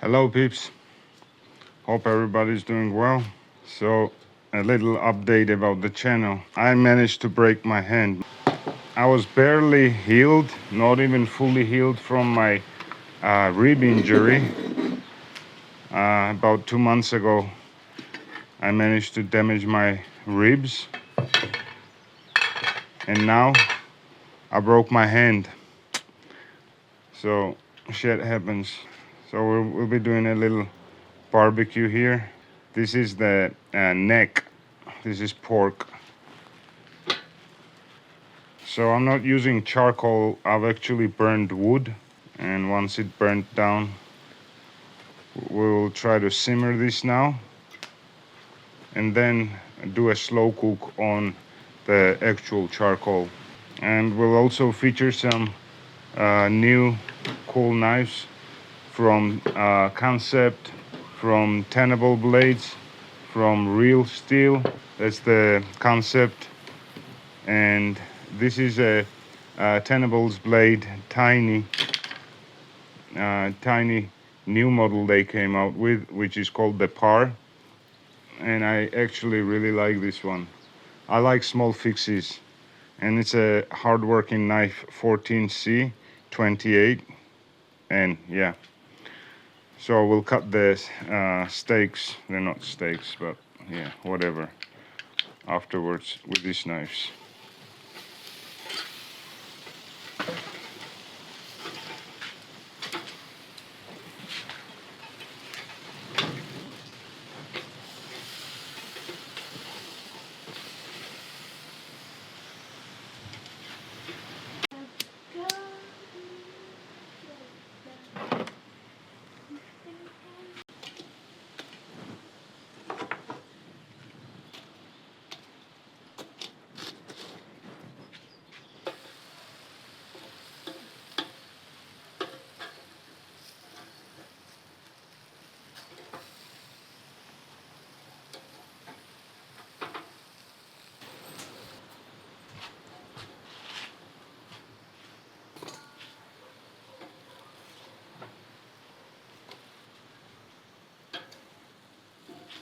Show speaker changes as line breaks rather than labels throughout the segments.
Hello peeps, hope everybody's doing well. So a little update about the channel. I managed to break my hand. I was barely healed, not even fully healed from my rib injury. About 2 months ago I managed to damage my ribs, and now I broke my hand. So shit happens. So we'll be doing a little barbecue here. This is the neck. This is pork. So I'm not using charcoal. I've actually burned wood, and once it burnt down, we'll try to simmer this now and then do a slow cook on the actual charcoal. And we'll also feature some new cool knives from Concept, from Tenable blades, from Real Steel. That's the Concept. And this is a Tenable's blade, tiny new model they came out with, which is called the Par. And I actually really like this one. I like small fixes, and it's a hard-working knife, 14C 28, and yeah. So we'll cut the steaks. They're not steaks, but yeah, whatever, afterwards with these knives.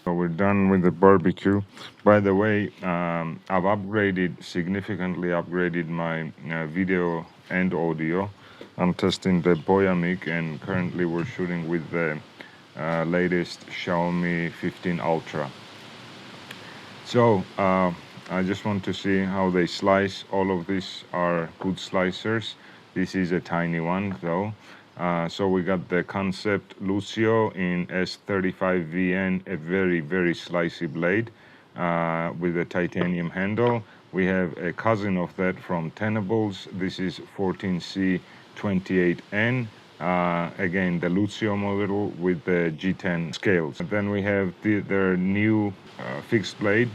So we're done with the barbecue. By the way, I've significantly upgraded my video and audio. I'm testing the Boyamic, and currently we're shooting with the latest Xiaomi 15 Ultra. So I just want to see how they slice. All of these are good slicers. This is a tiny one though. So we got the Concept Lucio in S35VN, a very slicey blade with a titanium handle. We have a cousin of that from Tenables. This is 14C28N. Again, the Lucio model with the G10 scales. And then we have their new fixed blade,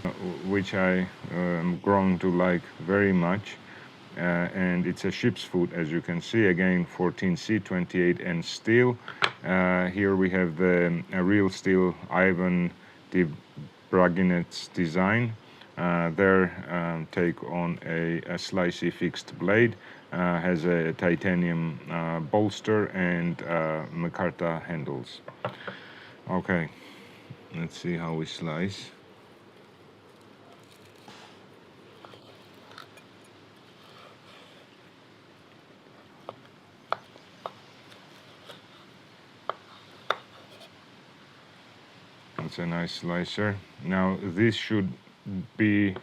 which I am growing to like very much. And it's a ship's foot, as you can see. Again, 14C28N steel. Here we have the Real Steel Ivan de Braginet's design. Their take on a slicey fixed blade. Has a titanium bolster and micarta handles. Okay, let's see how we slice. It's a nice slicer. Now this should be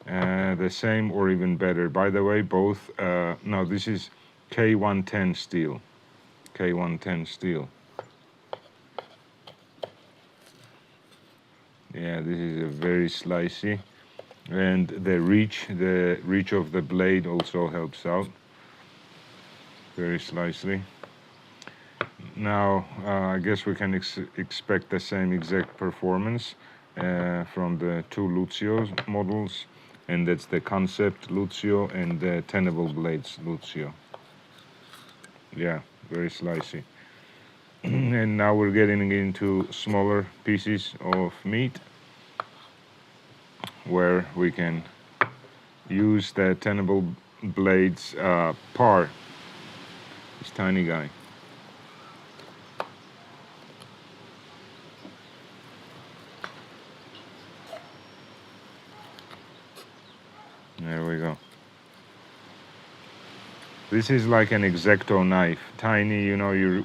the same or even better. By the way, both, no, this is K110 steel. K110 steel. Yeah, this is a very slicey. And the reach of the blade also helps out. Very slicey. Now, I guess we can expect the same exact performance from the two Lucio models, and that's the Concept Lucio and the Tenable Blades Lucio. Yeah, very slicey. And now we're getting into smaller pieces of meat, where we can use the Tenable Blades Par, this tiny guy. This is like an X-Acto knife, tiny. You know, you're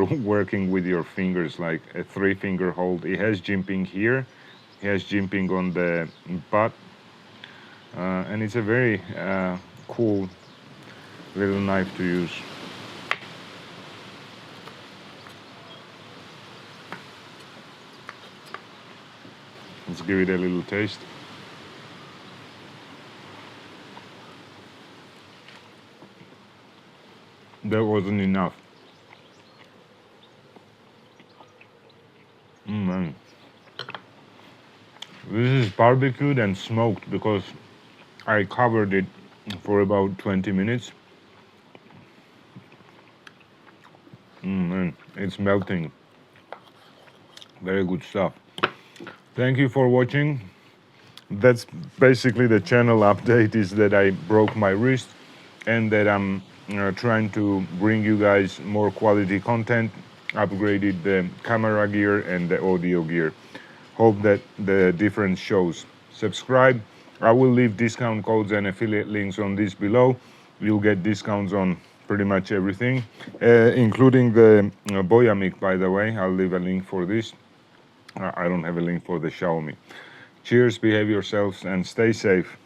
working with your fingers, like a 3-finger hold. It has jimping here, it has jimping on the butt, and it's a very cool little knife to use. Let's give it a little taste. That wasn't enough. Man. This is barbecued and smoked because I covered it for about 20 minutes. Man, it's melting. Very good stuff. Thank you for watching. That's basically the channel update, is that I broke my wrist and that I'm trying to bring you guys more quality content, upgraded the camera gear and the audio gear. Hope that the difference shows. Subscribe. I will leave discount codes and affiliate links on this below. You'll get discounts on pretty much everything, including the Boya mic, by the way. I'll leave a link for this. I don't have a link for the Xiaomi. Cheers, behave yourselves, and stay safe.